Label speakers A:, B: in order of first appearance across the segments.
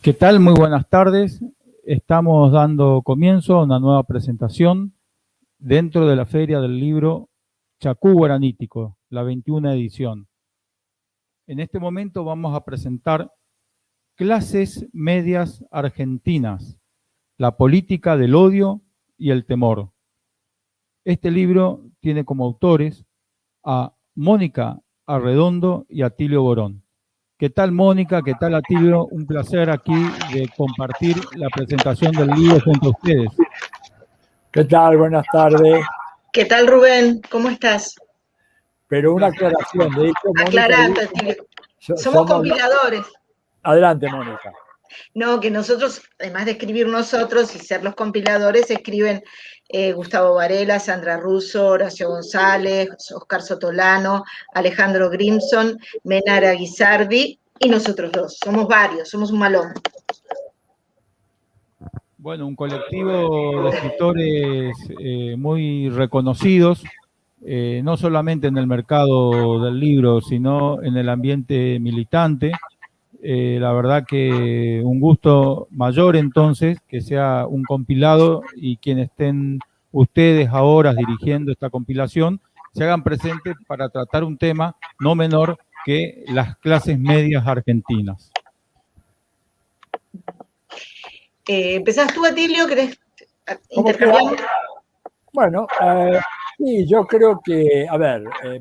A: ¿Qué tal? Muy buenas tardes. Estamos dando comienzo a una nueva presentación dentro de la Feria del Libro Chacú Guaranítico, la 21 edición. En este momento vamos a presentar Clases Medias Argentinas, la política del odio y el temor. Este libro tiene como autores a Mónica Arredondo y Atilio Borón. ¿Qué tal, Mónica? ¿Qué tal, Atilio? Un placer aquí de compartir la presentación del libro junto a ustedes.
B: ¿Qué tal? Buenas tardes.
C: ¿Qué tal, Rubén? ¿Cómo estás?
B: Pero una aclaración, de hecho, Mónica...
C: Aclarate, Atilio. Somos compiladores.
B: Adelante, Mónica.
C: No, que nosotros, además de escribir nosotros y ser los compiladores, escriben Gustavo Varela, Sandra Russo, Horacio González, Oscar Sotolano, Alejandro Grimson, Menara Guisardi y nosotros dos. Somos varios, somos un malón.
A: Bueno, un colectivo de escritores muy reconocidos, no solamente en el mercado del libro, sino en el ambiente militante. La verdad que un gusto mayor entonces que sea un compilado y quienes estén ustedes ahora dirigiendo esta compilación se hagan presentes para tratar un tema no menor que las clases medias argentinas.
C: ¿Empezás tú, Atilio? ¿Querés intercambiar?
B: Bueno, sí, yo creo que,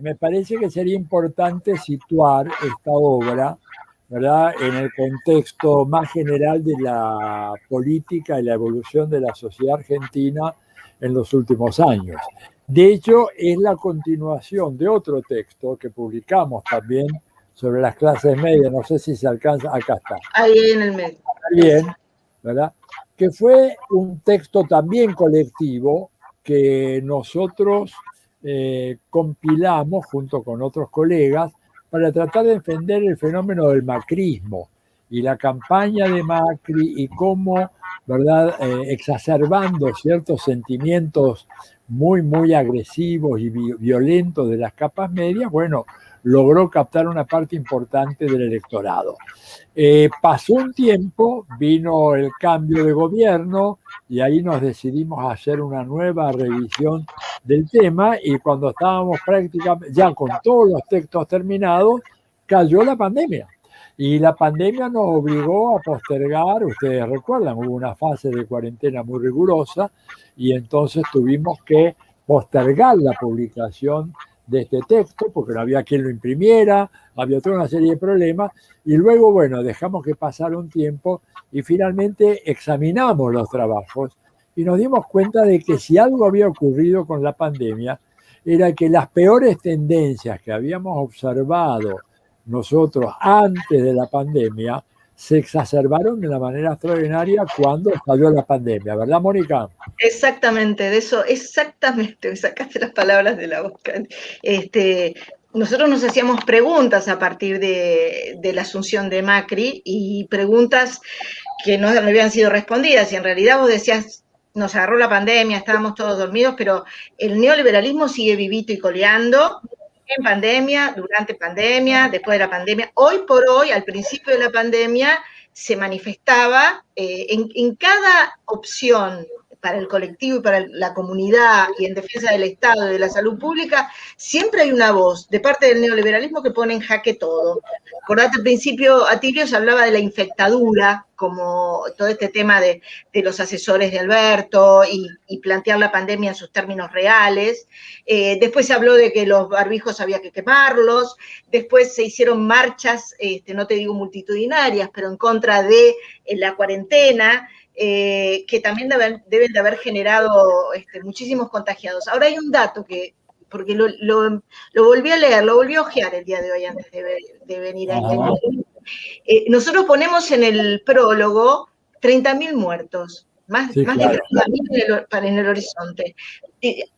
B: me parece que sería importante situar esta obra, ¿verdad?, en el contexto más general de la política y la evolución de la sociedad argentina en los últimos años. De hecho, es la continuación de otro texto que publicamos también sobre las clases medias, no sé si se alcanza, acá está.
C: Ahí en el medio.
B: Bien, ¿verdad? Que fue un texto también colectivo que nosotros compilamos junto con otros colegas para tratar de defender el fenómeno del macrismo y la campaña de Macri y cómo, ¿verdad?, exacerbando ciertos sentimientos muy, muy agresivos y violentos de las capas medias, bueno, logró captar una parte importante del electorado. Pasó un tiempo, vino el cambio de gobierno y ahí nos decidimos a hacer una nueva revisión del tema y cuando estábamos prácticamente ya con todos los textos terminados, cayó la pandemia. Y la pandemia nos obligó a postergar, ustedes recuerdan, hubo una fase de cuarentena muy rigurosa y entonces tuvimos que postergar la publicación de este texto porque no había quien lo imprimiera, había toda una serie de problemas y luego, bueno, dejamos que pasara un tiempo y finalmente examinamos los trabajos y nos dimos cuenta de que si algo había ocurrido con la pandemia era que las peores tendencias que habíamos observado nosotros antes de la pandemia se exacerbaron de una manera extraordinaria cuando estalló la pandemia, ¿verdad, Mónica?
C: Exactamente, de eso, exactamente, me sacaste las palabras de la boca. Nosotros nos hacíamos preguntas a partir de la asunción de Macri y preguntas que no habían sido respondidas y en realidad vos decías, nos agarró la pandemia, estábamos todos dormidos, pero el neoliberalismo sigue vivito y coleando en pandemia, durante pandemia, después de la pandemia. Hoy por hoy, al principio de la pandemia, se manifestaba en cada opción para el colectivo y para la comunidad y en defensa del Estado y de la salud pública, siempre hay una voz de parte del neoliberalismo que pone en jaque todo. Acordate, al principio, Atilio se hablaba de la infectadura, como todo este tema de los asesores de Alberto y plantear la pandemia en sus términos reales. Después se habló de que los barbijos había que quemarlos. Después se hicieron marchas, no te digo multitudinarias, pero en contra de la cuarentena, que también deben de haber generado muchísimos contagiados. Ahora hay un dato que, porque lo volví a leer, lo volví a ojear el día de hoy antes de venir a nosotros ponemos en el prólogo 30.000 muertos, más de 30.000 en el horizonte.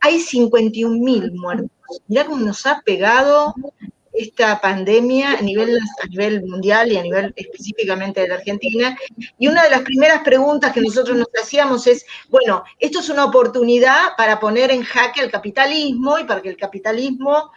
C: Hay 51.000 muertos. Mirá cómo nos ha pegado esta pandemia a nivel mundial y a nivel específicamente de la Argentina. Y una de las primeras preguntas que nosotros nos hacíamos es, bueno, esto es una oportunidad para poner en jaque al capitalismo y para que el capitalismo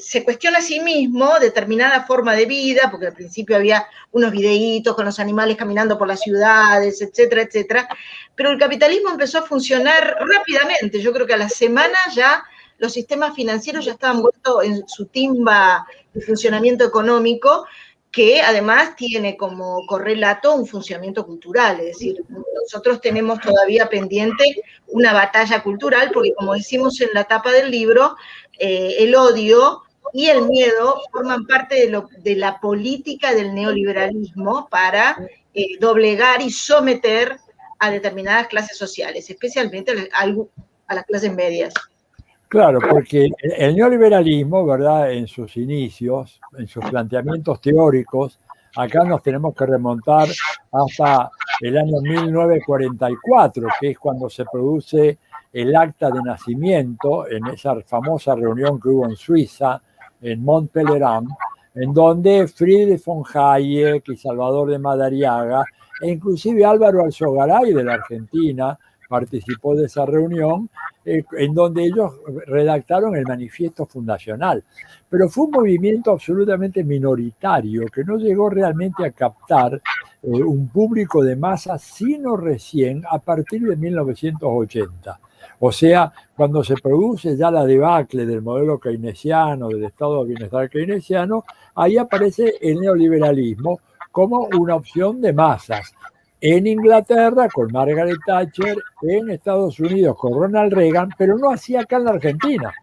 C: se cuestione a sí mismo determinada forma de vida, porque al principio había unos videitos con los animales caminando por las ciudades, etcétera, etcétera, pero el capitalismo empezó a funcionar rápidamente. Yo creo que a la semana ya los sistemas financieros ya estaban vueltos en su timba de funcionamiento económico, que además tiene como correlato un funcionamiento cultural, es decir, nosotros tenemos todavía pendiente una batalla cultural, porque como decimos en la tapa del libro, el odio y el miedo forman parte de la política del neoliberalismo para doblegar y someter a determinadas clases sociales, especialmente a las clases medias.
B: Claro, porque el neoliberalismo, ¿verdad?, en sus inicios, en sus planteamientos teóricos, acá nos tenemos que remontar hasta el año 1944, que es cuando se produce el acta de nacimiento, en esa famosa reunión que hubo en Suiza, en Mont Pelerin, en donde Friedrich von Hayek y Salvador de Madariaga, e inclusive Álvaro Alzogaray de la Argentina, participó de esa reunión, en donde ellos redactaron el manifiesto fundacional. Pero fue un movimiento absolutamente minoritario que no llegó realmente a captar un público de masa, sino recién a partir de 1980. O sea, cuando se produce ya la debacle del modelo keynesiano, del estado de bienestar keynesiano, ahí aparece el neoliberalismo como una opción de masas. En Inglaterra con Margaret Thatcher, en Estados Unidos con Ronald Reagan, pero no así acá en la Argentina.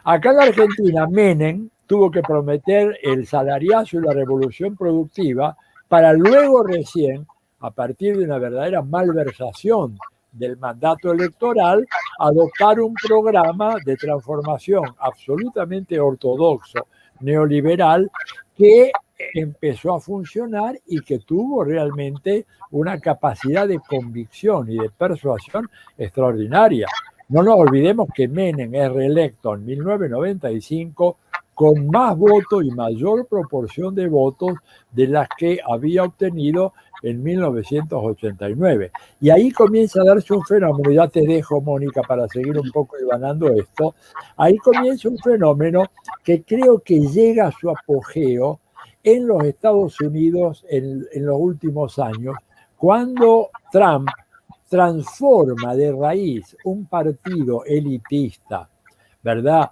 B: Acá en la Argentina Menem tuvo que prometer el salariazo y la revolución productiva para luego recién, a partir de una verdadera malversación del mandato electoral, adoptar un programa de transformación absolutamente ortodoxo, neoliberal, que empezó a funcionar y que tuvo realmente una capacidad de convicción y de persuasión extraordinaria. No nos olvidemos que Menem es reelecto en 1995 con más votos y mayor proporción de votos de las que había obtenido en 1989. Y ahí comienza a darse un fenómeno, ya te dejo, Mónica, para seguir un poco hilvanando esto, ahí comienza un fenómeno que creo que llega a su apogeo en los Estados Unidos en los últimos años, cuando Trump transforma de raíz un partido elitista, ¿verdad?,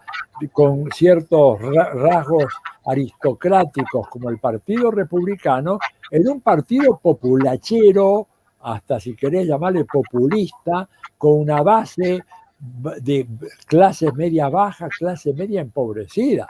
B: con ciertos rasgos aristocráticos como el Partido Republicano, en un partido populachero, hasta si querés llamarle populista, con una base de clase media baja, clase media empobrecida,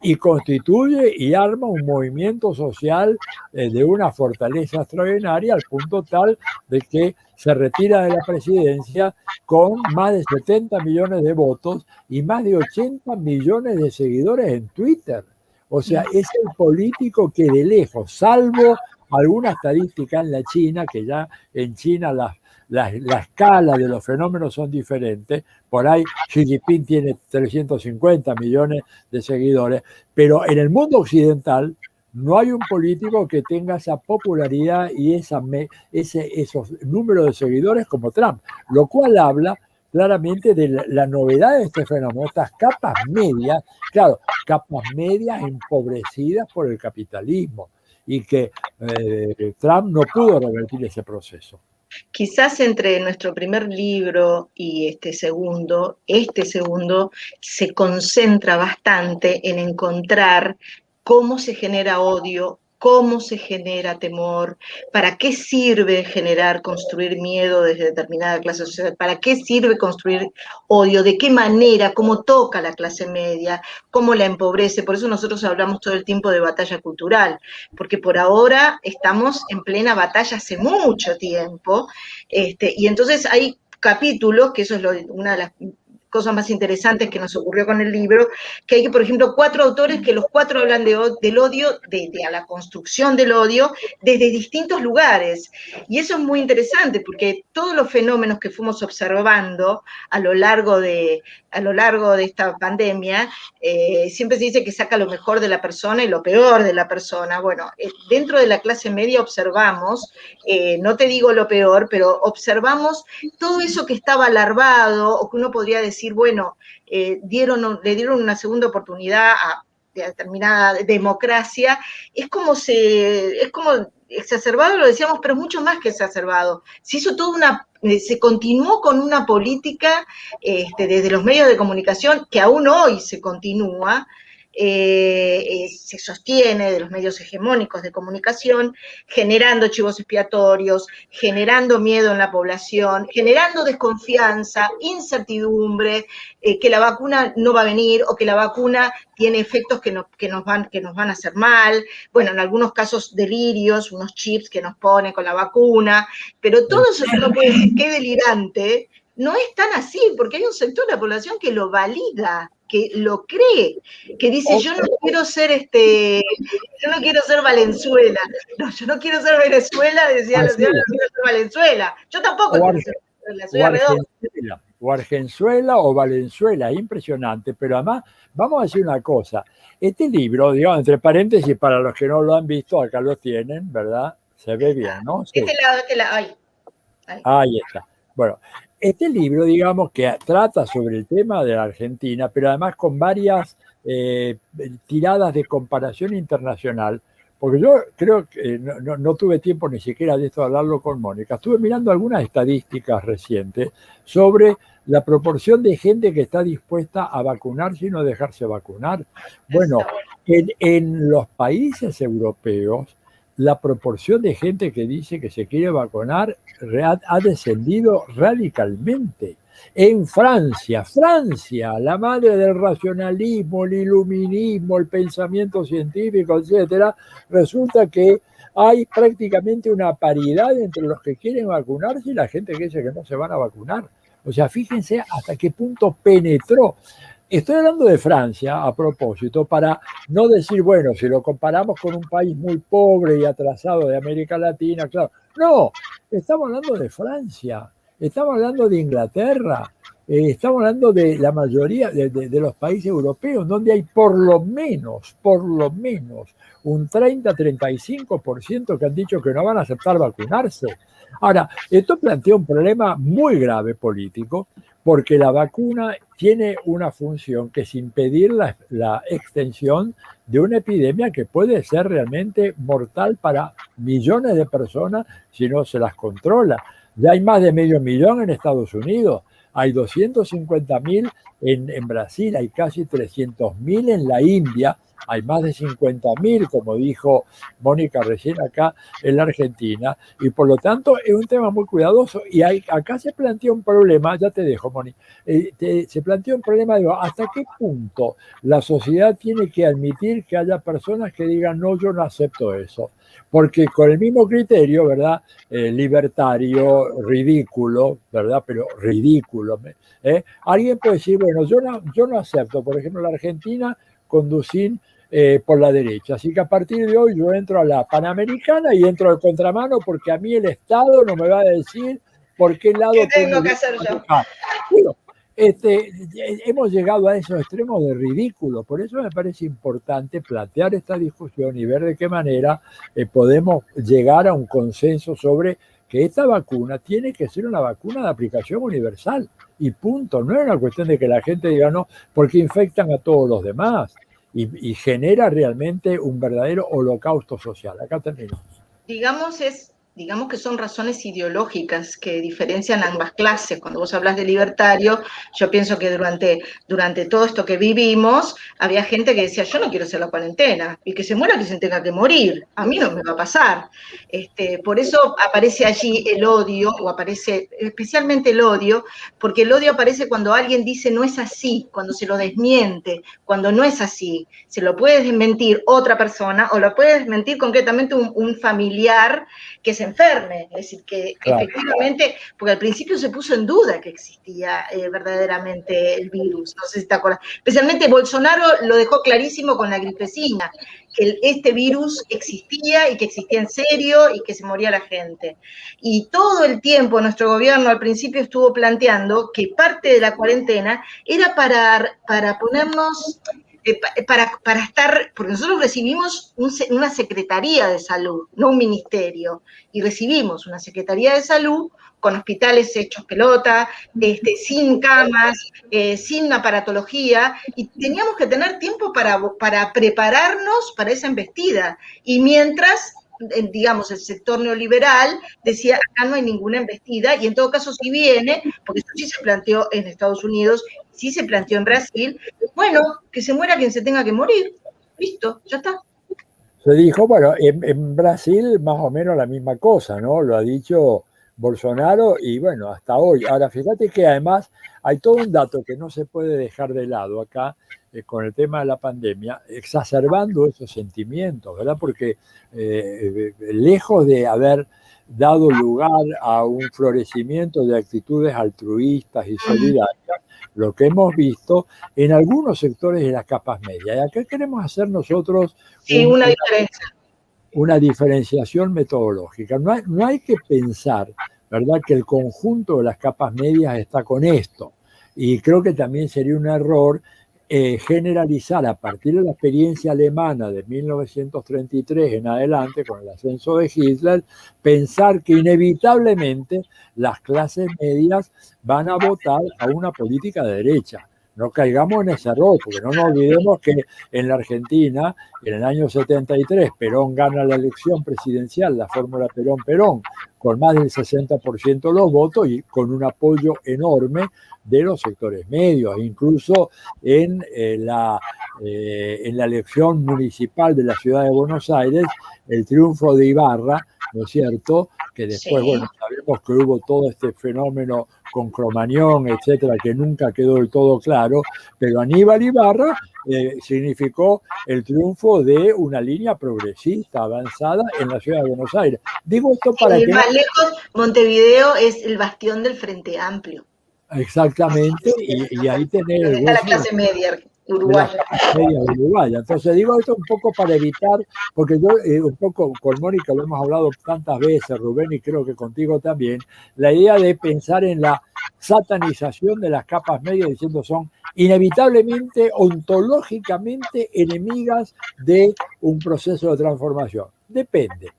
B: y constituye y arma un movimiento social de una fortaleza extraordinaria, al punto tal de que se retira de la presidencia con más de 70 millones de votos y más de 80 millones de seguidores en Twitter. O sea, es el político que de lejos, salvo alguna estadística en la China, que ya en China la escala de los fenómenos son diferentes. Por ahí Xi Jinping tiene 350 millones de seguidores, pero en el mundo occidental no hay un político que tenga esa popularidad y esos números de seguidores como Trump, lo cual habla claramente de la novedad de este fenómeno, estas capas medias, claro, capas medias empobrecidas por el capitalismo, y que Trump no pudo revertir ese proceso.
C: Quizás entre nuestro primer libro y este segundo se concentra bastante en encontrar cómo se genera odio, cómo se genera temor, para qué sirve construir miedo desde determinada clase social, para qué sirve construir odio, de qué manera, cómo toca a la clase media, cómo la empobrece. Por eso nosotros hablamos todo el tiempo de batalla cultural, porque por ahora estamos en plena batalla hace mucho tiempo, y entonces hay capítulos, que eso es una de las cosas más interesantes que nos ocurrió con el libro, que hay, por ejemplo, 4 autores que los 4 hablan del odio, de a la construcción del odio, desde distintos lugares. Y eso es muy interesante, porque todos los fenómenos que fuimos observando a lo largo de a lo largo de esta pandemia, siempre se dice que saca lo mejor de la persona y lo peor de la persona. Bueno, dentro de la clase media observamos, no te digo lo peor, pero observamos todo eso que estaba larvado, o que uno podría decir, bueno, le dieron una segunda oportunidad a determinada democracia, es como exacerbado, lo decíamos, pero mucho más que exacerbado. Se hizo se continuó con una política desde los medios de comunicación, que aún hoy se continúa, se sostiene de los medios hegemónicos de comunicación, generando chivos expiatorios, generando miedo en la población, generando desconfianza, incertidumbre, que la vacuna no va a venir o que la vacuna tiene efectos que nos van a hacer mal, bueno, en algunos casos delirios, unos chips que nos ponen con la vacuna, pero todo eso que uno puede decir, qué delirante, no es tan así, porque hay un sector de la población que lo valida, que lo cree, que dice, yo no quiero ser Valenzuela, no, yo no quiero ser Venezuela, decía la señora, no quiero ser Valenzuela, yo tampoco quiero ser Venezuela,
B: o Argenzuela o Valenzuela, impresionante, pero además, vamos a decir una cosa, este libro, digamos, entre paréntesis, para los que no lo han visto, acá lo tienen, ¿verdad? Se ve bien, ¿no? Sí.
C: Este lado,
B: ahí está. Bueno, este libro, digamos, que trata sobre el tema de la Argentina, pero además con varias tiradas de comparación internacional, porque yo creo que no tuve tiempo ni siquiera de esto de hablarlo con Mónica. Estuve mirando algunas estadísticas recientes sobre la proporción de gente que está dispuesta a vacunarse y no dejarse vacunar. Bueno, en los países europeos, la proporción de gente que dice que se quiere vacunar ha descendido radicalmente. En Francia, la madre del racionalismo, el iluminismo, el pensamiento científico, etcétera, resulta que hay prácticamente una paridad entre los que quieren vacunarse y la gente que dice que no se van a vacunar. O sea, fíjense hasta qué punto penetró. Estoy hablando de Francia, a propósito, para no decir, bueno, si lo comparamos con un país muy pobre y atrasado de América Latina, claro. No, estamos hablando de Francia, estamos hablando de Inglaterra, estamos hablando de la mayoría de los países europeos, donde hay por lo menos, un 30-35% que han dicho que no van a aceptar vacunarse. Ahora, esto plantea un problema muy grave político, porque la vacuna tiene una función que es impedir la extensión de una epidemia que puede ser realmente mortal para millones de personas si no se las controla. Ya hay más de 500.000 en Estados Unidos, hay 250.000 en Brasil, hay casi 300.000 en la India, hay más de 50.000, como dijo Mónica recién acá en la Argentina, y por lo tanto es un tema muy cuidadoso. Y acá se plantea un problema, ya te dejo, Moni, se plantea un problema, digo, ¿hasta qué punto la sociedad tiene que admitir que haya personas que digan, no, yo no acepto eso? Porque con el mismo criterio, ¿verdad? Libertario, ridículo, ¿verdad? Pero ridículo. Alguien puede decir, bueno, yo no acepto, por ejemplo, la Argentina conducir por la derecha. Así que a partir de hoy yo entro a la Panamericana y entro de contramano porque a mí el Estado no me va a decir por qué lado
C: ¿qué tengo que hacer yo?
B: Bueno, hemos llegado a esos extremos de ridículo. Por eso me parece importante plantear esta discusión y ver de qué manera podemos llegar a un consenso sobre que esta vacuna tiene que ser una vacuna de aplicación universal y punto. No es una cuestión de que la gente diga no, porque infectan a todos los demás y genera realmente un verdadero holocausto social. Acá termino.
C: Digamos que son razones ideológicas que diferencian ambas clases. Cuando vos hablas de libertario, yo pienso que durante todo esto que vivimos, había gente que decía, yo no quiero hacer la cuarentena, y que se muera que se tenga que morir, a mí no me va a pasar. Por eso aparece allí el odio, o aparece especialmente el odio, porque el odio aparece cuando alguien dice no es así, cuando se lo desmiente, cuando no es así. Se lo puede desmentir otra persona, o lo puede desmentir concretamente un familiar que se enferme, es decir, que claro, efectivamente, porque al principio se puso en duda que existía verdaderamente el virus, no sé si te acuerdas, especialmente Bolsonaro lo dejó clarísimo con la gripecina, que este virus existía y que existía en serio y que se moría la gente. Y todo el tiempo nuestro gobierno al principio estuvo planteando que parte de la cuarentena era para ponernos, para estar, porque nosotros recibimos una Secretaría de Salud, no un ministerio, y recibimos una Secretaría de Salud con hospitales hechos pelota, sin camas, sin aparatología, y teníamos que tener tiempo para prepararnos para esa embestida. Y mientras, digamos, el sector neoliberal decía, acá no hay ninguna embestida, y en todo caso si viene, porque eso sí se planteó en Estados Unidos, sí se planteó en Brasil, bueno, que se muera quien se tenga que morir, listo, ya está.
B: Se dijo, bueno, en Brasil más o menos la misma cosa, ¿no? Lo ha dicho Bolsonaro y bueno, hasta hoy. Ahora, fíjate que además hay todo un dato que no se puede dejar de lado acá con el tema de la pandemia, exacerbando esos sentimientos, ¿verdad? Porque lejos de haber dado lugar a un florecimiento de actitudes altruistas y solidarias, lo que hemos visto en algunos sectores de las capas medias. ¿Y acá queremos hacer nosotros una diferenciación metodológica? No hay que pensar, ¿verdad?, que el conjunto de las capas medias está con esto. Y creo que también sería un error generalizar a partir de la experiencia alemana de 1933 en adelante, con el ascenso de Hitler, pensar que inevitablemente las clases medias van a votar a una política de derecha. No caigamos en ese error, porque no nos olvidemos que en la Argentina, en el año 73, Perón gana la elección presidencial, la fórmula Perón-Perón, con más del 60% de los votos y con un apoyo enorme de los sectores medios. Incluso en la elección municipal de la ciudad de Buenos Aires, el triunfo de Ibarra, ¿no es cierto?, que después, bueno, sabemos que hubo todo este fenómeno con Cromañón, etcétera, que nunca quedó del todo claro, pero Aníbal Ibarra significó el triunfo de una línea progresista avanzada en la ciudad de Buenos Aires. Digo esto para que...
C: Más lejos, Montevideo es el bastión del Frente Amplio.
B: Exactamente, y ahí tener el
C: la clase media uruguaya.
B: Entonces digo esto un poco para evitar, porque yo un poco con Mónica lo hemos hablado tantas veces, Rubén, y creo que contigo también, la idea de pensar en la satanización de las capas medias diciendo son inevitablemente, ontológicamente enemigas de un proceso de transformación. Depende.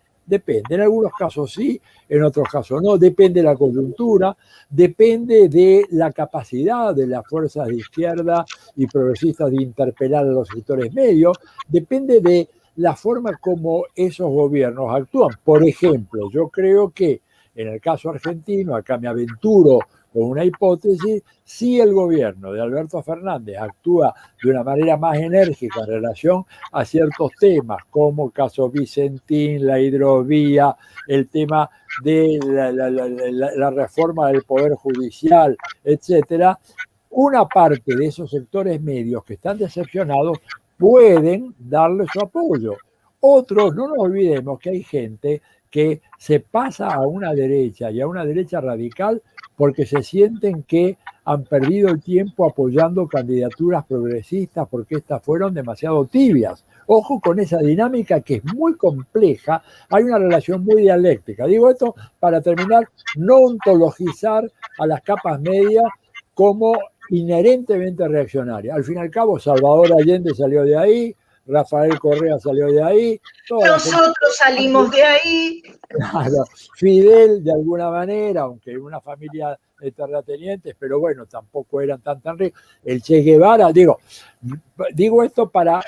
B: En algunos casos sí, en otros casos no, depende de la coyuntura, depende de la capacidad de las fuerzas de izquierda y progresistas de interpelar a los sectores medios, depende de la forma como esos gobiernos actúan. Por ejemplo, yo creo que en el caso argentino, acá me aventuro con una hipótesis, si el gobierno de Alberto Fernández actúa de una manera más enérgica en relación a ciertos temas, como el caso Vicentín, la hidrovía, el tema de la reforma del Poder Judicial, etcétera, una parte de esos sectores medios que están decepcionados pueden darle su apoyo. Otros, no nos olvidemos que hay gente que se pasa a una derecha y a una derecha radical porque se sienten que han perdido el tiempo apoyando candidaturas progresistas porque estas fueron demasiado tibias. Ojo con esa dinámica que es muy compleja, hay una relación muy dialéctica. Digo esto para terminar, no ontologizar a las capas medias como inherentemente reaccionarias. Al fin y al cabo, Salvador Allende salió de ahí, Rafael Correa salió de ahí.
C: Nosotros salimos de ahí.
B: Claro, Fidel, de alguna manera, aunque una familia de terratenientes, pero bueno, tampoco eran tan ricos. El Che Guevara, digo esto para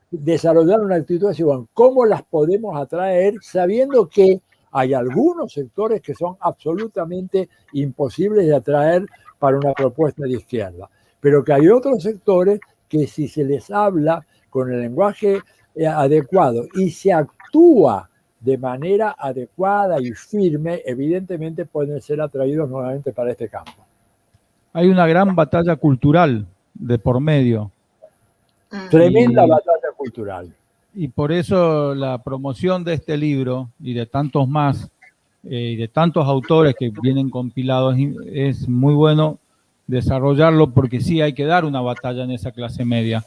B: desarrollar una actitud así, bueno, ¿cómo las podemos atraer sabiendo que hay algunos sectores que son absolutamente imposibles de atraer para una propuesta de izquierda? Pero que hay otros sectores que si se les habla con el lenguaje adecuado y se actúa de manera adecuada y firme, evidentemente pueden ser atraídos nuevamente para este campo.
A: Hay una gran batalla cultural de por medio.
B: Tremenda batalla cultural.
A: Y por eso la promoción de este libro y de tantos más, y de tantos autores que vienen compilados, es muy bueno desarrollarlo porque sí hay que dar una batalla en esa clase media.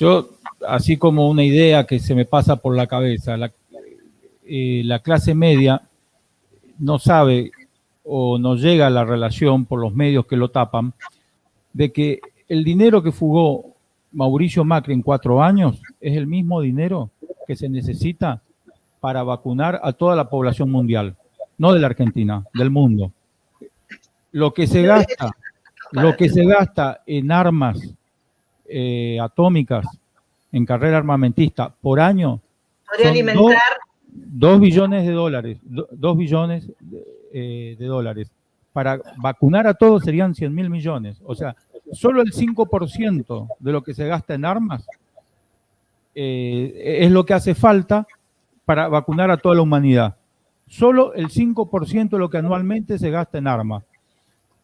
A: Yo, así como una idea que se me pasa por la cabeza, la clase media no sabe o no llega a la relación por los medios que lo tapan, de que el dinero que fugó Mauricio Macri en 4 años es el mismo dinero que se necesita para vacunar a toda la población mundial, no de la Argentina, del mundo. Lo que se gasta en armas atómicas, en carrera armamentista por año,
C: Podría
A: son
C: alimentar
A: 2 billones de dólares, 2 billones de dólares. Para vacunar a todos serían 100.000 millones. O sea, solo el 5% de lo que se gasta en armas es lo que hace falta para vacunar a toda la humanidad. Solo el 5% de lo que anualmente se gasta en armas.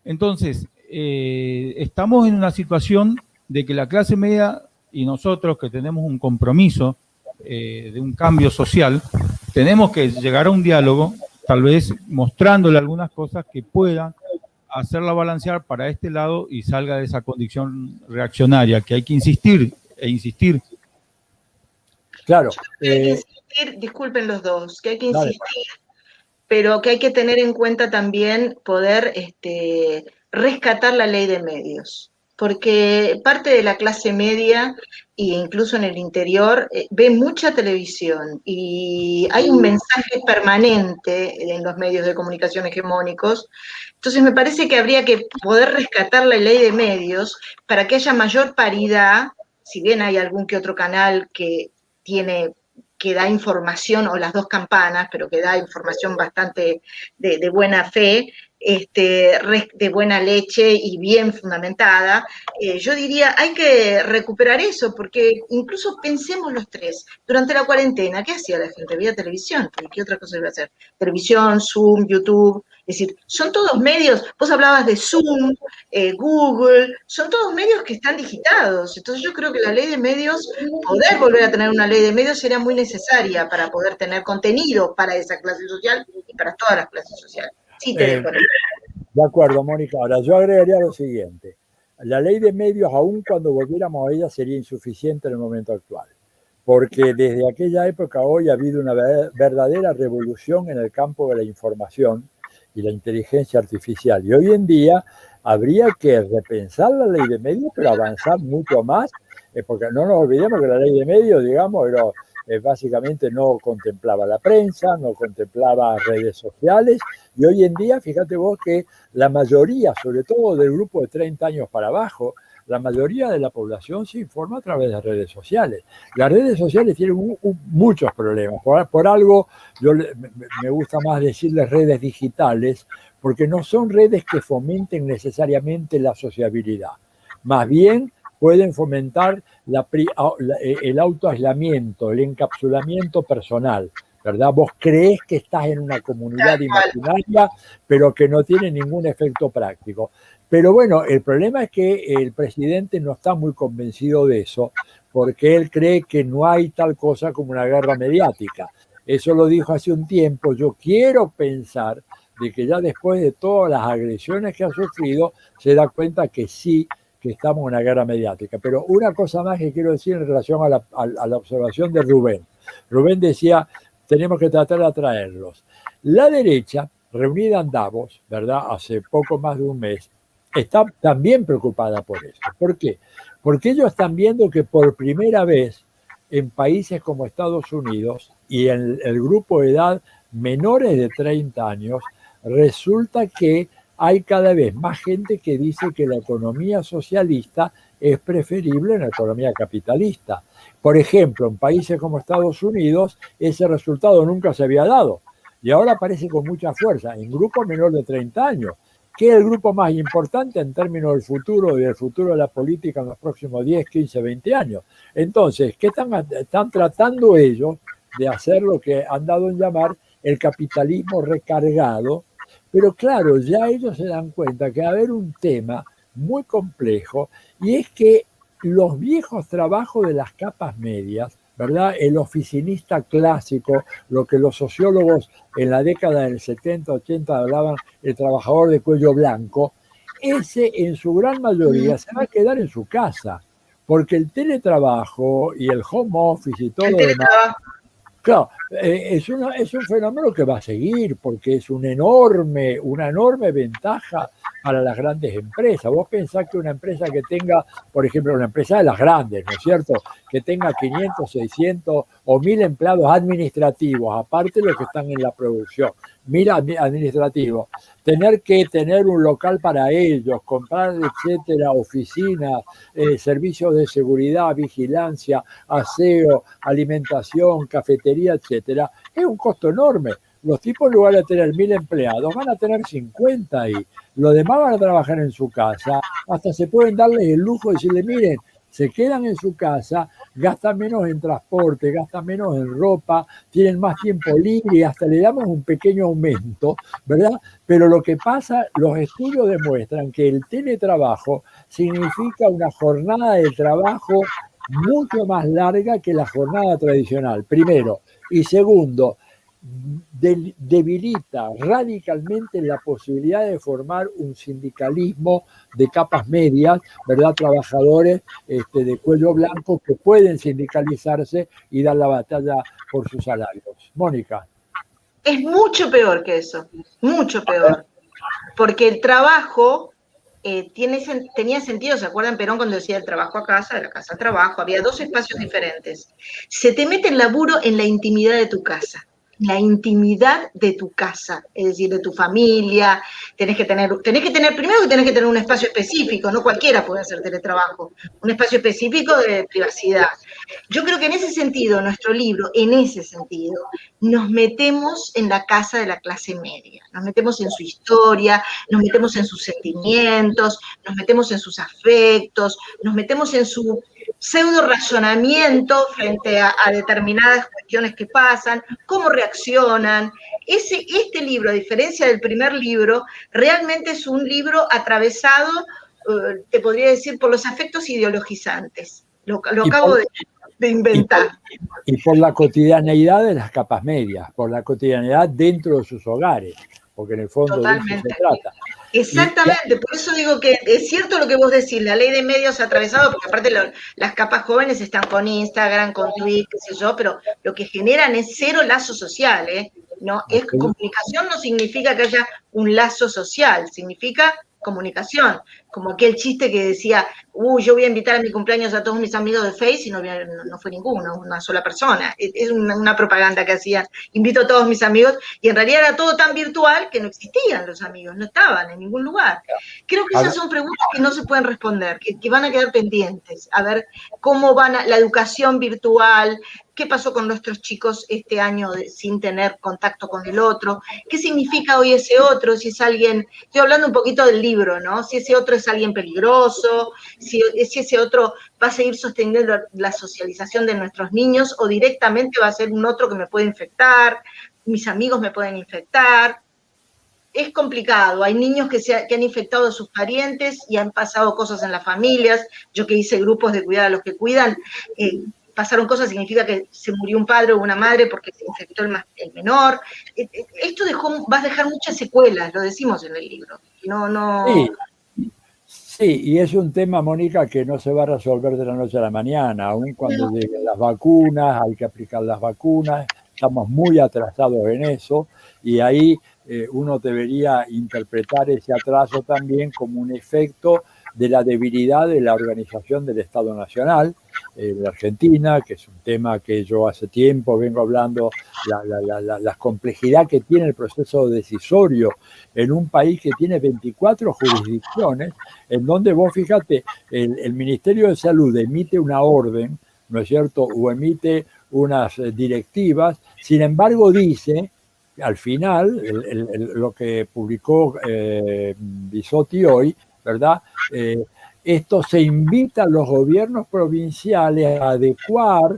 A: Entonces, estamos en una situación de que la clase media y nosotros que tenemos un compromiso de un cambio social, tenemos que llegar a un diálogo, tal vez mostrándole algunas cosas que puedan hacerla balancear para este lado y salga de esa condición reaccionaria, que hay que insistir e insistir.
B: Claro.
C: Que hay que insistir, disculpen los dos, que hay que insistir,
B: Dale.
C: pero que hay que tener en cuenta también poder rescatar la ley de medios, porque parte de la clase media e incluso en el interior ve mucha televisión y hay un mensaje permanente en los medios de comunicación hegemónicos. Entonces me parece que habría que poder rescatar la ley de medios para que haya mayor paridad, si bien hay algún que otro canal que da información, o las dos campanas, pero que da información bastante de buena fe, de buena leche y bien fundamentada. Yo diría, hay que recuperar eso, porque incluso pensemos los tres, durante la cuarentena, ¿qué hacía la gente? Veía televisión, ¿qué otra cosa iba a hacer? Televisión, Zoom, YouTube, es decir, son todos medios, vos hablabas de Zoom, Google, son todos medios que están digitados. Entonces yo creo que la ley de medios, poder volver a tener una ley de medios sería muy necesaria para poder tener contenido para esa clase social y para todas las clases sociales. Sí, te dejo.
B: De acuerdo, Mónica. Ahora, yo agregaría lo siguiente. La ley de medios, aun cuando volviéramos a ella, sería insuficiente en el momento actual. Porque desde aquella época a hoy ha habido una verdadera revolución en el campo de la información y la inteligencia artificial. Y hoy en día habría que repensar la ley de medios, pero avanzar mucho más, porque no nos olvidemos que la ley de medios, digamos, básicamente no contemplaba la prensa, no contemplaba redes sociales, y hoy en día, fíjate vos que la mayoría, sobre todo del grupo de 30 años para abajo, la mayoría de la población se informa a través de redes sociales. Las redes sociales tienen muchos problemas. Por algo, me gusta más decirles redes digitales, porque no son redes que fomenten necesariamente la sociabilidad. Más bien, pueden fomentar el autoaislamiento, el encapsulamiento personal, ¿verdad? Vos creés que estás en una comunidad imaginaria, pero que no tiene ningún efecto práctico. Pero bueno, el problema es que el presidente no está muy convencido de eso, porque él cree que no hay tal cosa como una guerra mediática. Eso lo dijo hace un tiempo. Yo quiero pensar de que ya después de todas las agresiones que ha sufrido, se da cuenta que sí, que estamos en una guerra mediática. Pero una cosa más que quiero decir en relación a la observación de Rubén. Rubén decía, tenemos que tratar de atraerlos. La derecha, reunida en Davos, ¿verdad?, hace poco más de un mes, está también preocupada por eso. ¿Por qué? Porque ellos están viendo que por primera vez en países como Estados Unidos y en el grupo de edad menores de 30 años, resulta que hay cada vez más gente que dice que la economía socialista es preferible a la economía capitalista. Por ejemplo, en países como Estados Unidos, ese resultado nunca se había dado. Y ahora aparece con mucha fuerza en grupos menores de 30 años, que es el grupo más importante en términos del futuro y del futuro de la política en los próximos 10, 15, 20 años. Entonces, ¿qué están tratando ellos de hacer lo que han dado en llamar el capitalismo recargado? Pero claro, ya ellos se dan cuenta que va a haber un tema muy complejo, y es que los viejos trabajos de las capas medias, ¿verdad? El oficinista clásico, lo que los sociólogos en la década del 70, 80 hablaban, el trabajador de cuello blanco, ese en su gran mayoría se va a quedar en su casa, porque el teletrabajo y el home office y todo
C: El
B: lo demás,
C: teletrabajo.
B: claro, es un fenómeno que va a seguir porque es una enorme ventaja para las grandes empresas. Vos pensás que una empresa que tenga, por ejemplo, una empresa de las grandes, ¿no es cierto?, que tenga 500, 600 o 1000 empleados administrativos, aparte de los que están en la producción, 1000 administrativos, tener que tener un local para ellos, comprar, etcétera, oficinas, servicios de seguridad, vigilancia, aseo, alimentación, cafetería, etcétera, es un costo enorme. Los tipos, en lugar de tener 1000 empleados, van a tener 50 ahí. Los demás van a trabajar en su casa. Hasta se pueden darles el lujo de decirle, miren, se quedan en su casa, gastan menos en transporte, gastan menos en ropa, tienen más tiempo libre y hasta le damos un pequeño aumento, ¿verdad? Pero lo que pasa, los estudios demuestran que el teletrabajo significa una jornada de trabajo mucho más larga que la jornada tradicional, primero. Y segundo, debilita radicalmente la posibilidad de formar un sindicalismo de capas medias, ¿verdad? Trabajadores de cuello blanco que pueden sindicalizarse y dar la batalla por sus salarios. Mónica.
C: Es mucho peor que eso, mucho peor, porque el trabajo tenía sentido. ¿Se acuerdan Perón cuando decía el trabajo a casa, de la casa al trabajo? Había dos espacios diferentes. Se te mete el laburo en la intimidad de tu casa. La intimidad de tu casa, es decir, de tu familia. Tenés que tener primero que tenés que tener un espacio específico, no cualquiera puede hacer teletrabajo, un espacio específico de privacidad. Yo creo que en ese sentido, nuestro libro, en ese sentido, nos metemos en la casa de la clase media, nos metemos en su historia, nos metemos en sus sentimientos, nos metemos en sus afectos, nos metemos en su pseudo razonamiento frente a determinadas cuestiones que pasan, cómo reaccionan. Este libro, a diferencia del primer libro, realmente es un libro atravesado, te podría decir, por los afectos ideologizantes. Lo acabo de inventar.
B: Y por la cotidianeidad de las capas medias, por la cotidianeidad dentro de sus hogares, porque en el fondo
C: Totalmente.
B: de eso se trata.
C: Exactamente, por eso digo que es cierto lo que vos decís, la ley de medios atravesado, porque aparte las capas jóvenes están con Instagram, con Twitter, qué sé yo, pero lo que generan es cero lazo social, ¿eh? No, es que comunicación no significa que haya un lazo social, significa comunicación, como aquel chiste que decía, yo voy a invitar a mi cumpleaños a todos mis amigos de Face y no fue ninguno, una sola persona. Es una propaganda que hacían, invito a todos mis amigos, y en realidad era todo tan virtual que no existían los amigos, no estaban en ningún lugar. Creo que esas son preguntas que no se pueden responder, que van a quedar pendientes, a ver cómo la educación virtual, qué pasó con nuestros chicos este año sin tener contacto con el otro, qué significa hoy ese otro, si es alguien, estoy hablando un poquito del libro, ¿no? Si ese otro es alguien peligroso, si ese otro va a seguir sosteniendo la socialización de nuestros niños o directamente va a ser un otro que me puede infectar, mis amigos me pueden infectar. Es complicado, hay niños que han infectado a sus parientes y han pasado cosas en las familias. Yo que hice grupos de cuidar a los que cuidan, pasaron cosas, significa que se murió un padre o una madre porque se infectó el menor. Esto va a dejar muchas secuelas, lo decimos en el libro.
B: Sí, y es un tema, Mónica, que no se va a resolver de la noche a la mañana, aun cuando lleguen las vacunas, hay que aplicar las vacunas, estamos muy atrasados en eso, y ahí uno debería interpretar ese atraso también como un efecto de la debilidad de la organización del Estado Nacional de Argentina, que es un tema que yo hace tiempo vengo hablando, la complejidad que tiene el proceso decisorio en un país que tiene 24 jurisdicciones, en donde vos fíjate, el Ministerio de Salud emite una orden, ¿no es cierto?, o emite unas directivas, sin embargo dice, al final, lo que publicó Bisotti hoy, ¿verdad?, esto se invita a los gobiernos provinciales a adecuar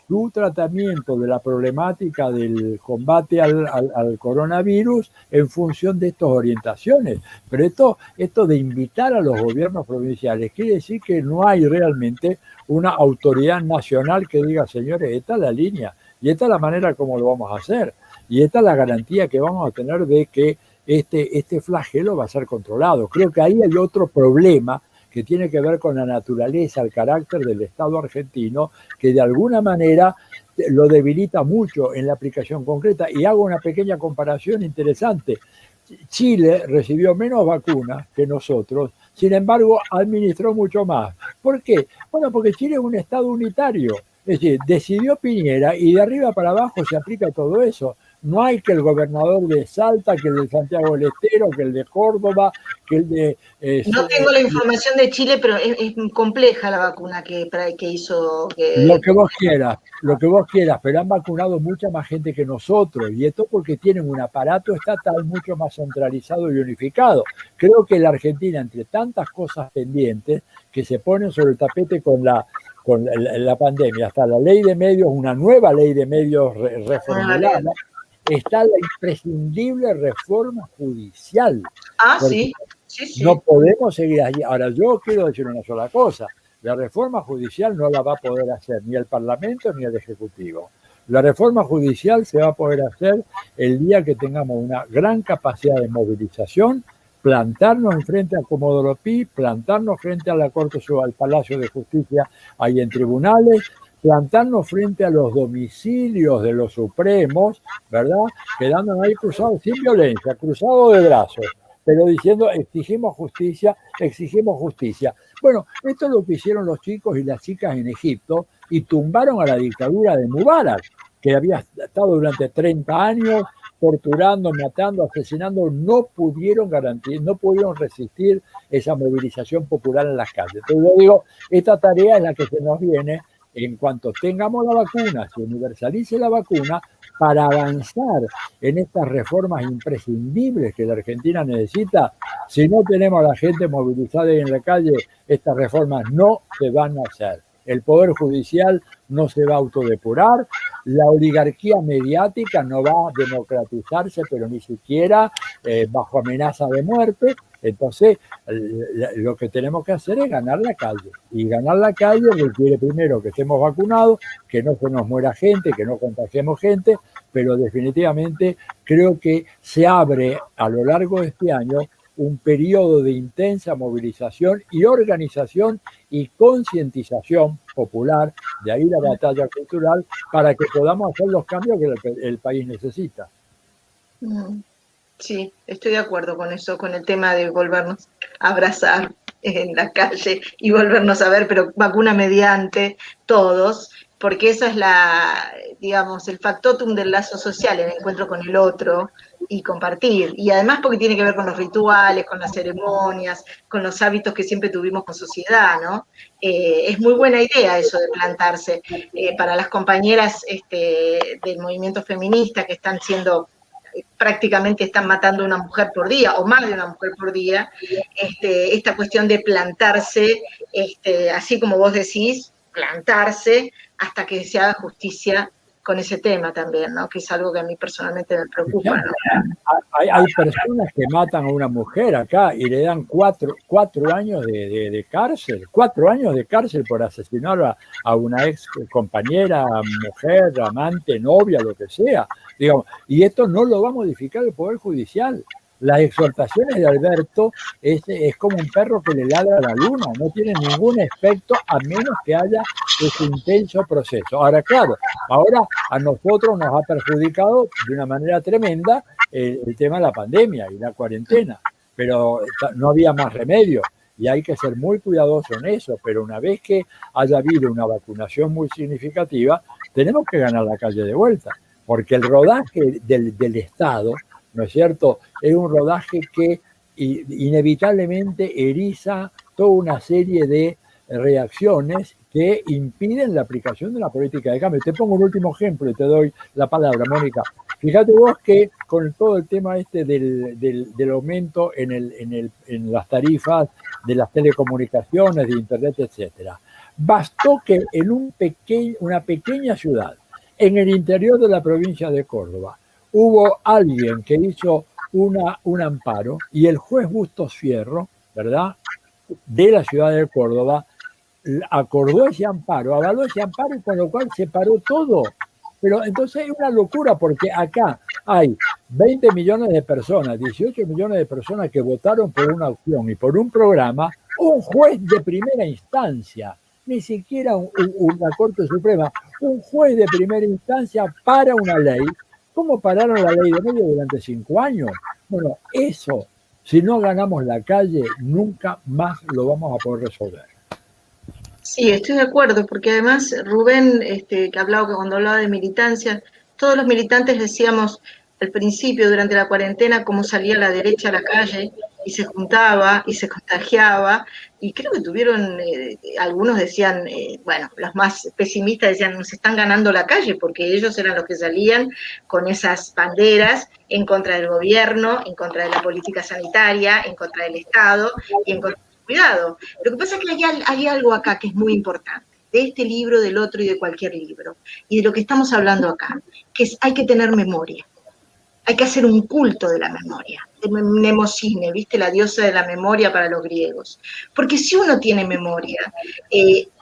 B: su tratamiento de la problemática del combate al coronavirus en función de estas orientaciones. Pero esto de invitar a los gobiernos provinciales quiere decir que no hay realmente una autoridad nacional que diga, señores, esta es la línea y esta es la manera como lo vamos a hacer y esta es la garantía que vamos a tener de que este flagelo va a ser controlado. Creo que ahí hay otro problema que tiene que ver con la naturaleza, el carácter del Estado argentino, que de alguna manera lo debilita mucho en la aplicación concreta. Y hago una pequeña comparación interesante. Chile recibió menos vacunas que nosotros, sin embargo, administró mucho más. ¿Por qué? Bueno, porque Chile es un Estado unitario. Es decir, decidió Piñera y de arriba para abajo se aplica todo eso. No hay que el gobernador de Salta, que el de Santiago del Estero, que el de Córdoba, que el de...
C: No tengo la información de Chile, pero es compleja la vacuna que hizo.
B: Lo que vos quieras, pero han vacunado mucha más gente que nosotros, y esto porque tienen un aparato estatal mucho más centralizado y unificado. Creo que la Argentina, entre tantas cosas pendientes que se ponen sobre el tapete con la pandemia, hasta la ley de medios, una nueva ley de medios reformulada, está la imprescindible reforma judicial.
C: Sí.
B: No podemos seguir allí. Ahora, yo quiero decir una sola cosa. La reforma judicial no la va a poder hacer ni el Parlamento ni el Ejecutivo. La reforma judicial se va a poder hacer el día que tengamos una gran capacidad de movilización, plantarnos enfrente a Comodoro Pi, plantarnos frente a la Corte, al Palacio de Justicia, ahí en tribunales, plantarnos frente a los domicilios de los supremos, ¿verdad? Quedándonos ahí cruzados sin violencia, cruzados de brazos, pero diciendo exigimos justicia, exigimos justicia. Bueno, esto es lo que hicieron los chicos y las chicas en Egipto y tumbaron a la dictadura de Mubarak, que había estado durante 30 años torturando, matando, asesinando. No pudieron resistir esa movilización popular en las calles. Entonces yo digo, esta tarea es la que se nos viene en cuanto tengamos la vacuna, se universalice la vacuna, para avanzar en estas reformas imprescindibles que la Argentina necesita. Si no tenemos a la gente movilizada en la calle, estas reformas no se van a hacer. El Poder Judicial no se va a autodepurar, la oligarquía mediática no va a democratizarse, pero ni siquiera bajo amenaza de muerte. Entonces, lo que tenemos que hacer es ganar la calle. Y ganar la calle requiere primero que estemos vacunados, que no se nos muera gente, que no contagiemos gente, pero definitivamente creo que se abre a lo largo de este año un periodo de intensa movilización y organización y concientización popular, de ahí la batalla cultural, para que podamos hacer los cambios que el país necesita.
C: Sí, estoy de acuerdo con eso, con el tema de volvernos a abrazar en la calle y volvernos a ver, pero vacuna mediante todos, porque esa es digamos, el factotum del lazo social, el encuentro con el otro y compartir. Y además porque tiene que ver con los rituales, con las ceremonias, con los hábitos que siempre tuvimos con sociedad, ¿no? Es muy buena idea eso de plantarse. Para las compañeras del movimiento feminista que están prácticamente están matando a una mujer por día, o más de una mujer por día, esta cuestión de plantarse, así como vos decís, plantarse hasta que se haga justicia con ese tema también, ¿no? Que es algo que a mí personalmente me preocupa, ¿no?
B: Hay personas que matan a una mujer acá y le dan cuatro años de cárcel, 4 años de cárcel por asesinar a una ex compañera, mujer, amante, novia, lo que sea. Digamos, y esto no lo va a modificar el Poder Judicial. Las exhortaciones de Alberto es como un perro que le ladra a la luna, no tiene ningún efecto a menos que haya ese intenso proceso. Ahora, claro, ahora a nosotros nos ha perjudicado de una manera tremenda el tema de la pandemia y la cuarentena, pero no había más remedio y hay que ser muy cuidadoso en eso, pero una vez que haya habido una vacunación muy significativa, tenemos que ganar la calle de vuelta, porque el rodaje del Estado, ¿no es cierto?, es un rodaje que inevitablemente eriza toda una serie de reacciones que impiden la aplicación de la política de cambio. Te pongo un último ejemplo y te doy la palabra, Mónica. Fíjate vos que con todo el tema del aumento en las tarifas de las telecomunicaciones, de internet, etcétera, bastó que en una pequeña ciudad, en el interior de la provincia de Córdoba, hubo alguien que hizo un amparo y el juez Bustos Fierro, ¿verdad?, de la ciudad de Córdoba, acordó ese amparo, avaló ese amparo, y con lo cual se paró todo. Pero entonces es una locura, porque acá hay 20 millones de personas, 18 millones de personas que votaron por una opción y por un programa, un juez de primera instancia, ni siquiera una Corte Suprema, un juez de primera instancia para una ley. ¿Cómo pararon la ley de medios durante 5 años? Bueno, eso, si no ganamos la calle, nunca más lo vamos a poder resolver.
C: Sí, estoy de acuerdo, porque además Rubén, que cuando hablaba de militancia, todos los militantes decíamos al principio, durante la cuarentena, cómo salía la derecha a la calle y se juntaba y se contagiaba, y creo que tuvieron, algunos decían, bueno, los más pesimistas decían, nos están ganando la calle, porque ellos eran los que salían con esas banderas en contra del gobierno, en contra de la política sanitaria, en contra del Estado y en contra del cuidado. Lo que pasa es que hay algo acá que es muy importante, de este libro, del otro y de cualquier libro, y de lo que estamos hablando acá, que es hay que tener memoria. Hay que hacer un culto de la memoria, de Mnemosine, ¿viste? La diosa de la memoria para los griegos. Porque si uno tiene memoria,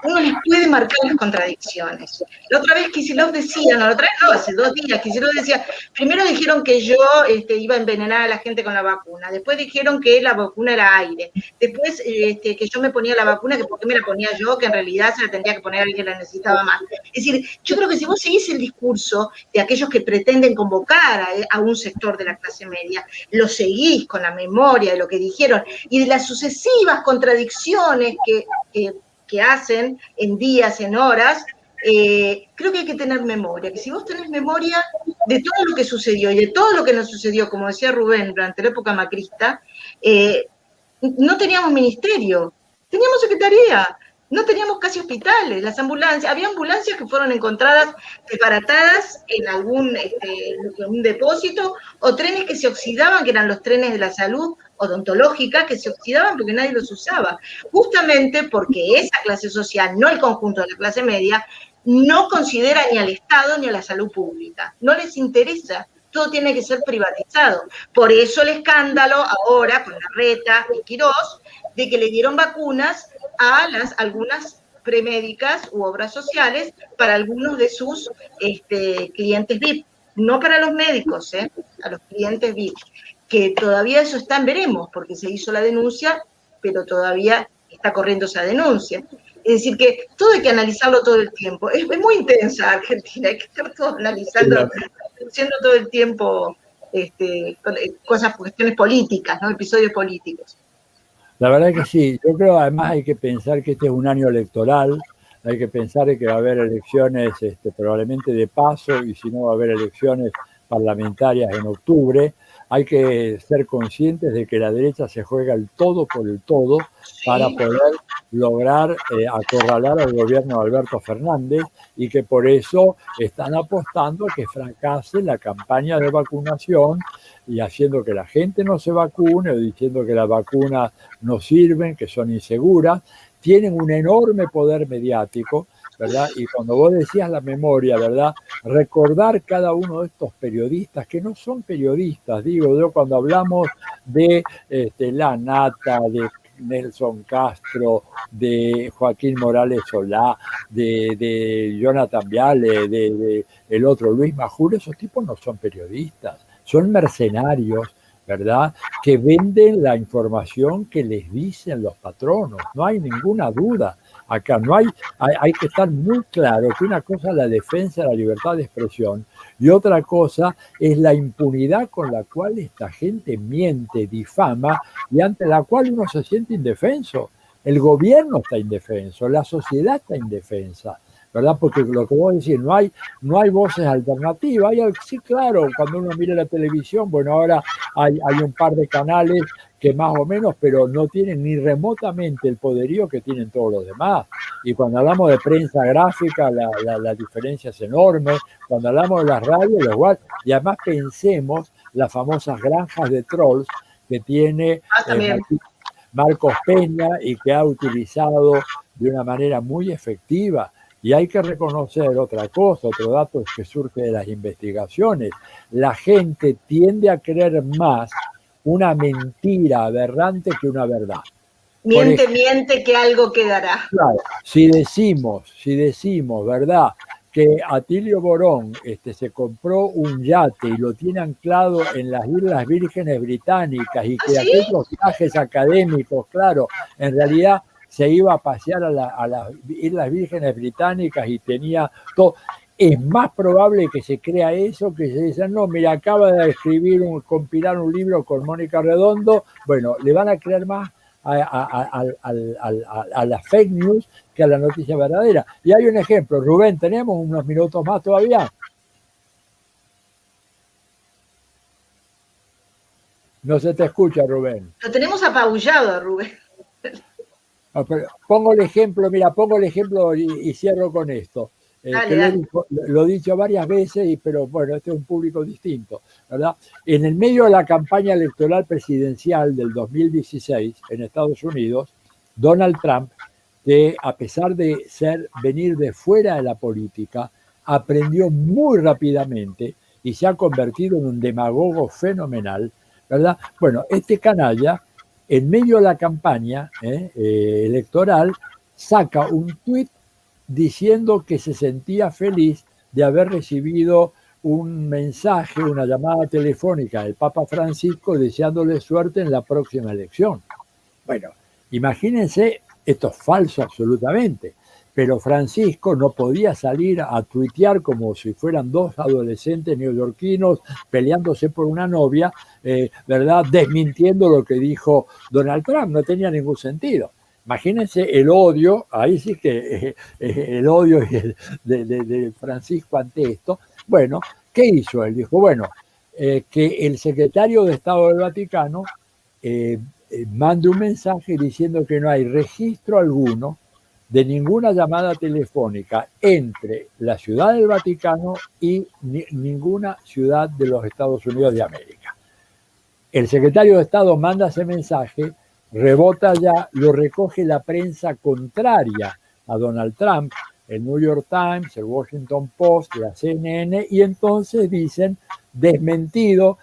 C: uno les puede marcar las contradicciones. La otra vez Kicillof decía, no, la otra vez no, hace 2 días, Kicillof decía, primero dijeron que yo iba a envenenar a la gente con la vacuna, después dijeron que la vacuna era aire, después que yo me ponía la vacuna, que por qué me la ponía yo, que en realidad se la tendría que poner alguien que la necesitaba más. Es decir, yo creo que si vos seguís el discurso de aquellos que pretenden convocar a un sector de la clase media, lo seguís con la memoria de lo que dijeron y de las sucesivas contradicciones que hacen en días, en horas, creo que hay que tener memoria, que si vos tenés memoria de todo lo que sucedió y de todo lo que nos sucedió, como decía Rubén, durante la época macrista, no teníamos ministerio, teníamos secretaría, no teníamos casi hospitales, las ambulancias, había ambulancias que fueron encontradas desbaratadas en algún un depósito, o trenes que se oxidaban, que eran los trenes de la salud odontológica, que se oxidaban porque nadie los usaba, justamente porque esa clase social, no el conjunto de la clase media, no considera ni al Estado ni a la salud pública, no les interesa, todo tiene que ser privatizado. Por eso el escándalo ahora con Larreta y Quirós, de que le dieron vacunas a algunas premédicas u obras sociales para algunos de sus clientes VIP, no para los médicos, a los clientes VIP, que todavía eso está en veremos, porque se hizo la denuncia, pero todavía está corriendo esa denuncia. Es decir, que todo hay que analizarlo todo el tiempo. Es muy intensa Argentina, hay que estar todo analizando, haciendo todo el tiempo cuestiones políticas, ¿no? Episodios políticos.
B: La verdad que sí, yo creo además hay que pensar que este es un año electoral, hay que pensar que va a haber elecciones probablemente de paso y si no va a haber elecciones parlamentarias en octubre. Hay que ser conscientes de que la derecha se juega el todo por el todo para poder lograr acorralar al gobierno de Alberto Fernández y que por eso están apostando a que fracase la campaña de vacunación y haciendo que la gente no se vacune o diciendo que las vacunas no sirven, que son inseguras. Tienen un enorme poder mediático, ¿verdad? Y cuando vos decías la memoria, ¿verdad? Recordar cada uno de estos periodistas, que no son periodistas, digo yo, cuando hablamos de La Nata, de Nelson Castro, de Joaquín Morales Solá, de Jonathan Viale, de el otro Luis Majul, esos tipos no son periodistas, son mercenarios, ¿verdad? Que venden la información que les dicen los patronos, no hay ninguna duda. Acá no hay que estar muy claro que una cosa es la defensa de la libertad de expresión y otra cosa es la impunidad con la cual esta gente miente, difama y ante la cual uno se siente indefenso. El gobierno está indefenso, la sociedad está indefensa, ¿verdad? Porque lo que vos decís, no hay voces alternativas. Sí, claro, cuando uno mira la televisión, bueno, ahora hay un par de canales que más o menos, pero no tienen ni remotamente el poderío que tienen todos los demás. Y cuando hablamos de prensa gráfica, la diferencia es enorme. Cuando hablamos de las radios, igual. Y además pensemos las famosas granjas de trolls que tiene Marcos Peña y que ha utilizado de una manera muy efectiva. Y hay que reconocer otra cosa, otro dato que surge de las investigaciones. La gente tiende a creer más una mentira aberrante que una verdad.
C: Miente que algo quedará.
B: Claro, si decimos, ¿verdad? que Atilio Borón se compró un yate y lo tiene anclado en las Islas Vírgenes Británicas y que aquellos viajes académicos, claro, en realidad se iba a pasear a las Islas Vírgenes Británicas y tenía todo. Es más probable que se crea eso, que se diga, no, mira, acaba de compilar un libro con Mónica Redondo. Bueno, le van a creer más a las fake news que a la noticia verdadera. Y hay un ejemplo. Rubén, ¿tenemos unos minutos más todavía? No se te escucha, Rubén.
C: Lo tenemos apabullado, Rubén.
B: Pongo el ejemplo y cierro con esto. Lo he dicho varias veces, pero bueno, este es un público distinto, ¿verdad? En el medio de la campaña electoral presidencial del 2016 en Estados Unidos, Donald Trump, que a pesar de venir de fuera de la política, aprendió muy rápidamente y se ha convertido en un demagogo fenomenal, ¿verdad? Bueno, este canalla, en medio de la campaña electoral, saca un tuit diciendo que se sentía feliz de haber recibido un mensaje, una llamada telefónica del Papa Francisco deseándole suerte en la próxima elección. Bueno, imagínense, esto es falso absolutamente, pero Francisco no podía salir a tuitear como si fueran dos adolescentes neoyorquinos peleándose por una novia, ¿verdad? Desmintiendo lo que dijo Donald Trump, no tenía ningún sentido. Imagínense el odio, ahí sí que el odio de Francisco ante esto. Bueno, ¿qué hizo él? Dijo, bueno, que el secretario de Estado del Vaticano mande un mensaje diciendo que no hay registro alguno de ninguna llamada telefónica entre la Ciudad del Vaticano y ninguna ciudad de los Estados Unidos de América. El secretario de Estado manda ese mensaje, rebota ya, lo recoge la prensa contraria a Donald Trump, el New York Times, el Washington Post, la CNN, y entonces dicen, desmentido,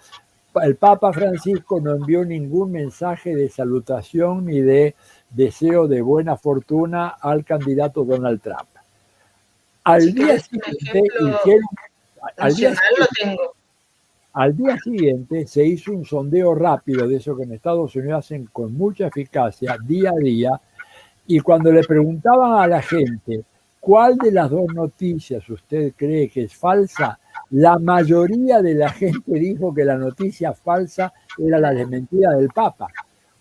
B: el Papa Francisco no envió ningún mensaje de salutación ni de deseo de buena fortuna al candidato Donald Trump. Al día siguiente se hizo un sondeo rápido de eso que en Estados Unidos hacen con mucha eficacia día a día, y cuando le preguntaban a la gente cuál de las dos noticias usted cree que es falsa, la mayoría de la gente dijo que la noticia falsa era la desmentida del Papa.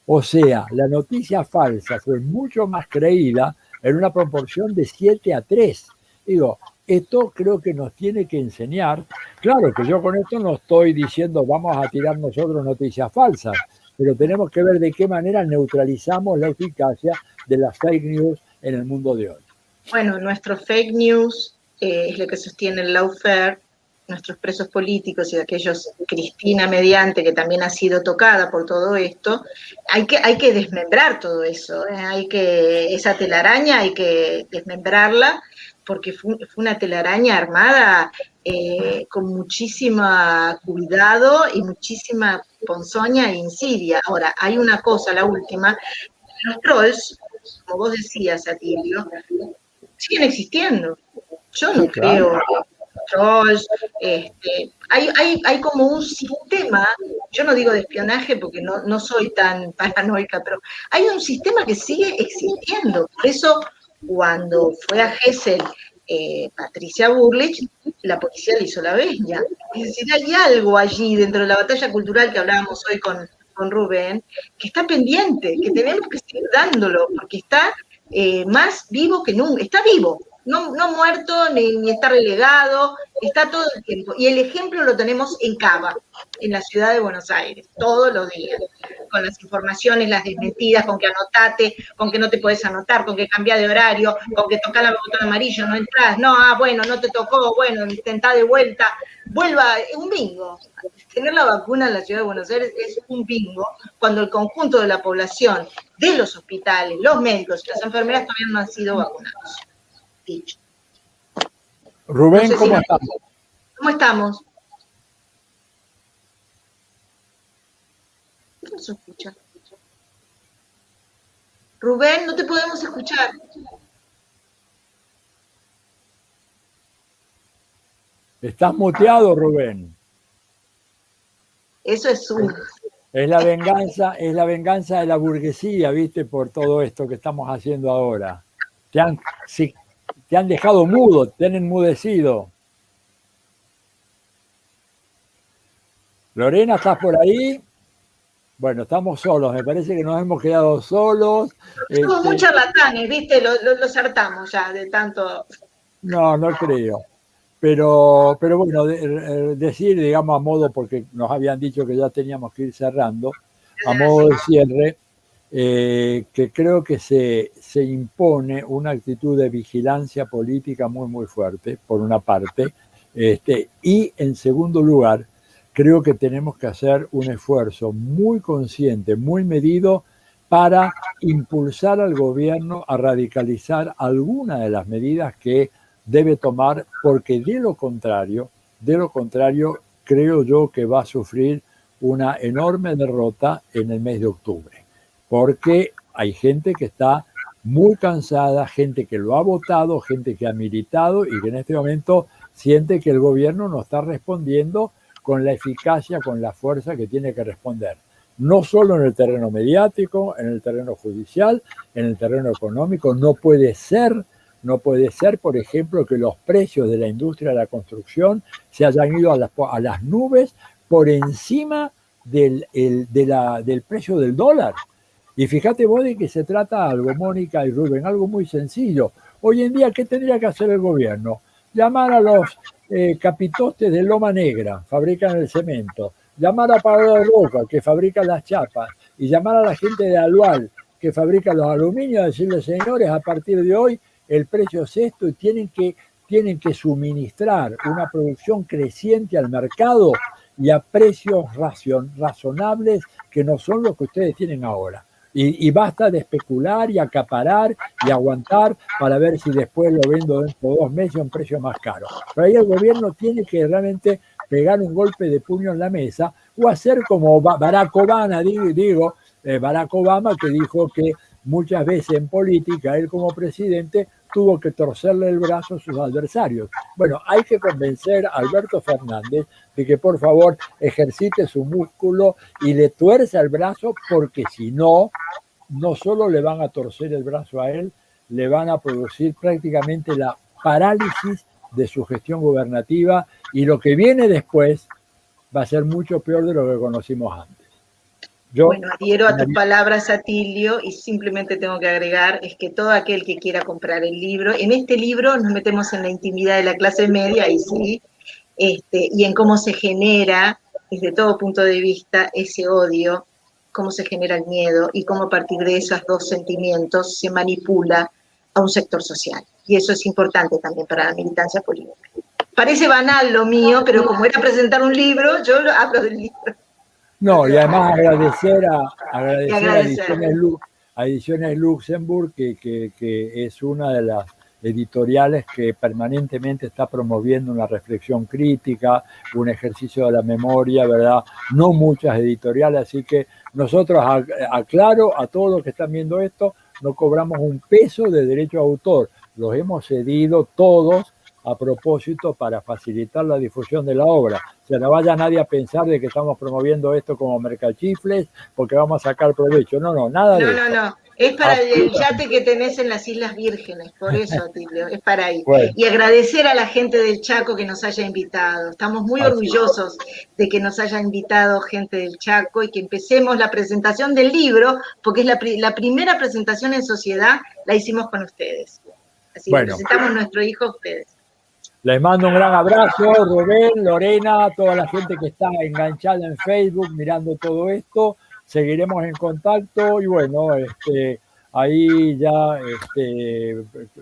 B: O sea, la noticia falsa fue mucho más creída en una proporción de 7-3. Digo, esto creo que nos tiene que enseñar. Claro que yo con esto no estoy diciendo vamos a tirar nosotros noticias falsas, pero tenemos que ver de qué manera neutralizamos la eficacia de las fake news en el mundo de hoy.
C: Bueno, nuestro fake news es lo que sostiene el lawfare, nuestros presos políticos y aquellos, Cristina mediante, que también ha sido tocada por todo esto, hay que desmembrar todo eso, esa telaraña hay que desmembrarla, porque fue una telaraña armada con muchísimo cuidado y muchísima ponzoña e insidia. Ahora, hay una cosa, la última, los trolls, como vos decías, Atilio, siguen existiendo. Yo no creo trolls, hay como un sistema, yo no digo de espionaje porque no soy tan paranoica, pero hay un sistema que sigue existiendo. Por eso, cuando fue a Gesell Patricia Bullrich, la policía le hizo la veña. Es decir, hay algo allí dentro de la batalla cultural que hablábamos hoy con Rubén, que está pendiente, que tenemos que seguir dándolo, porque está más vivo que nunca, está vivo, no muerto ni está relegado, está todo el tiempo. Y el ejemplo lo tenemos en Cava, en la ciudad de Buenos Aires, todos los días, con las informaciones, las desmentidas, con que anotate, con que no te podés anotar, con que cambia de horario, con que toca el botón amarillo, no entras, no, bueno, no te tocó, bueno, intentá de vuelta, vuelva, es un bingo. Tener la vacuna en la ciudad de Buenos Aires es un bingo, cuando el conjunto de la población, de los hospitales, los médicos y las enfermeras todavía no han sido vacunados. Dicho.
B: Rubén, no sé ¿cómo estamos?
C: ¿Cómo estamos? No se escucha. Rubén, no te podemos escuchar.
B: Estás muteado, Rubén.
C: Eso es un...
B: Es la venganza de la burguesía, ¿viste? Por todo esto que estamos haciendo ahora. Te han dejado mudo, te han enmudecido. Lorena, ¿estás por ahí? Bueno, estamos solos, me parece que nos hemos quedado solos.
C: Somos muy charlatanes, ¿viste? Los hartamos ya de tanto...
B: No, no creo. Pero bueno, decir, digamos, a modo, porque nos habían dicho que ya teníamos que ir cerrando, a modo de cierre, que creo que se impone una actitud de vigilancia política muy, muy fuerte, por una parte, y en segundo lugar, creo que tenemos que hacer un esfuerzo muy consciente, muy medido, para impulsar al gobierno a radicalizar alguna de las medidas que debe tomar, porque de lo contrario, creo yo que va a sufrir una enorme derrota en el mes de octubre, porque hay gente que está muy cansada, gente que lo ha votado, gente que ha militado y que en este momento siente que el gobierno no está respondiendo con la eficacia, con la fuerza que tiene que responder. No solo en el terreno mediático, en el terreno judicial, en el terreno económico. No puede ser, por ejemplo, que los precios de la industria de la construcción se hayan ido a las nubes por encima del precio del dólar. Y fíjate vos de que se trata algo, Mónica y Rubén, algo muy sencillo. Hoy en día, ¿qué tendría que hacer el gobierno? Llamar a los capitostes de Loma Negra, fabrican el cemento, llamar a Pablo de Roca, que fabrica las chapas, y llamar a la gente de Alual, que fabrica los aluminios, decirles, señores, a partir de hoy el precio es esto y tienen que suministrar una producción creciente al mercado y a precios razonables que no son los que ustedes tienen ahora. Y basta de especular y acaparar y aguantar para ver si después lo vendo dentro de 2 meses a un precio más caro. Pero ahí el gobierno tiene que realmente pegar un golpe de puño en la mesa o hacer como Barack Obama, Barack Obama, que dijo que muchas veces en política él como presidente tuvo que torcerle el brazo a sus adversarios. Bueno, hay que convencer a Alberto Fernández de que por favor ejercite su músculo y le tuerza el brazo, porque si no, no solo le van a torcer el brazo a él, le van a producir prácticamente la parálisis de su gestión gubernativa, y lo que viene después va a ser mucho peor de lo que conocimos antes.
C: Bueno, adhiero a tus palabras, Atilio, y simplemente tengo que agregar, es que todo aquel que quiera comprar el libro, en este libro nos metemos en la intimidad de la clase media, y sí, y en cómo se genera, desde todo punto de vista, ese odio, cómo se genera el miedo, y cómo a partir de esos dos sentimientos se manipula a un sector social. Y eso es importante también para la militancia política. Parece banal lo mío, pero como era presentar un libro, yo hablo del libro.
B: No, y además agradecer a Ediciones Luxemburg, que es una de las editoriales que permanentemente está promoviendo una reflexión crítica, un ejercicio de la memoria, ¿verdad? No muchas editoriales, así que nosotros, aclaro a todos los que están viendo esto, no cobramos un peso de derecho a autor, los hemos cedido todos a propósito para facilitar la difusión de la obra. O sea, no vaya nadie a pensar de que estamos promoviendo esto como mercachifles porque vamos a sacar provecho. No, nada de eso.
C: No. Es para el yate que tenés en las Islas Vírgenes, por eso, Atilio, es para ahí. Bueno. Y agradecer a la gente del Chaco que nos haya invitado. Estamos muy orgullosos de que nos haya invitado gente del Chaco y que empecemos la presentación del libro, porque es la primera presentación en sociedad, la hicimos con ustedes. Así que presentamos nuestro hijo a ustedes.
B: Les mando un gran abrazo, Rubén, Lorena, toda la gente que está enganchada en Facebook mirando todo esto. Seguiremos en contacto y bueno, ahí ya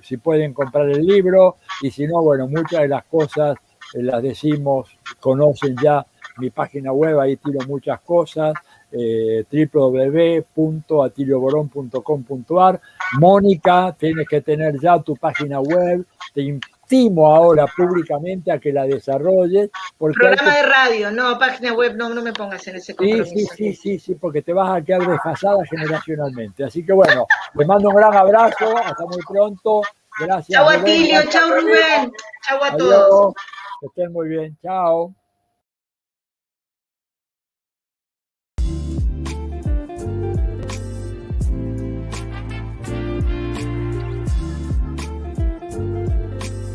B: si pueden comprar el libro, y si no, bueno, muchas de las cosas las decimos, conocen ya mi página web, ahí tiro muchas cosas, www.atilioborón.com.ar. Mónica, tienes que tener ya tu página web, te invitimo ahora públicamente a que la desarrolles.
C: Programa de radio, no, página web, no me pongas en ese compromiso.
B: Sí, porque te vas a quedar desfasada generacionalmente. Así que bueno, les mando un gran abrazo, hasta muy pronto. Gracias.
C: Chau Atilio, chau Rubén, chau a todos.
B: Que estén muy bien. Chao.